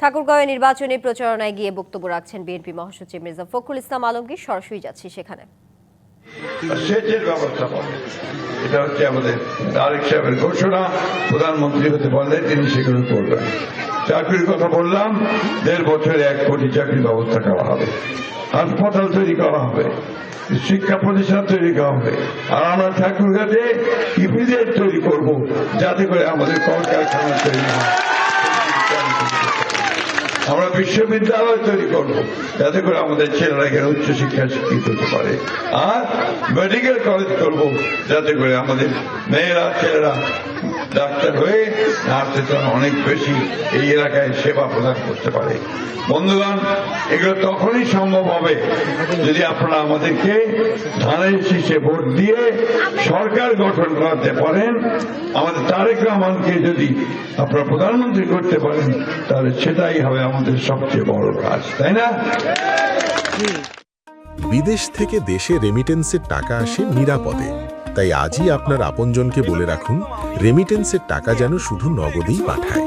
ঠাকুরগাঁওয়ে নির্বাচনী প্রচারণায় গিয়ে বক্তব্য রাখছেন বিএনপি মহাসচিব মির্জা ফখরুল ইসলাম আলমগীর। সরাসরি যাচ্ছি সেখানে। সেচের ব্যবস্থাপনা, এটা হচ্ছে আমাদের তারেক সাহেবের ঘোষণা। প্রধানমন্ত্রী হতে পারলে তিনি সেগুলো করবেন। চাকরির কথা বললাম, 1.5 বছরে 1 কোটি চাকরির ব্যবস্থা করা হবে, হাসপাতাল তৈরি করা হবে, শিক্ষা প্রতিষ্ঠান তৈরি করা হবে। আর আমরা ঠাকুরগাঁতে ইপিজেড তৈরি করব, যাতে করে আমাদের কলকারখানা তৈরি হয়। আমরা বিশ্ববিদ্যালয় তৈরি করব, যাতে করে আমাদের ছেলেরা এখানে উচ্চশিক্ষায় শিক্ষিত হতে পারে। আর মেডিকেল কলেজ করব, যাতে করে আমাদের মেয়েরা ছেলেরা ডাক্তার হয়ে নার্সের জন্য অনেক বেশি এই এলাকায় সেবা প্রদান করতে পারে। বন্ধুগণ, এগুলো তখনই সম্ভব হবে যদি আপনারা আমাদেরকে ধানের শীষে ভোট দিয়ে সরকার গঠন করাতে পারেন। আমাদের তারেক রহমানকে যদি আপনারা প্রধানমন্ত্রী করতে পারেন, তাহলে সেটাই হবে আমাদের সবচেয়ে বড় কাজ, তাই না? বিদেশ থেকে দেশে রেমিটেন্সের টাকা আসে নিরাপদে। তাই আজই আপনার আপনজনকে বলে রাখুন, রেমিটেন্সের টাকা যেন শুধু নগদেই পাঠায়।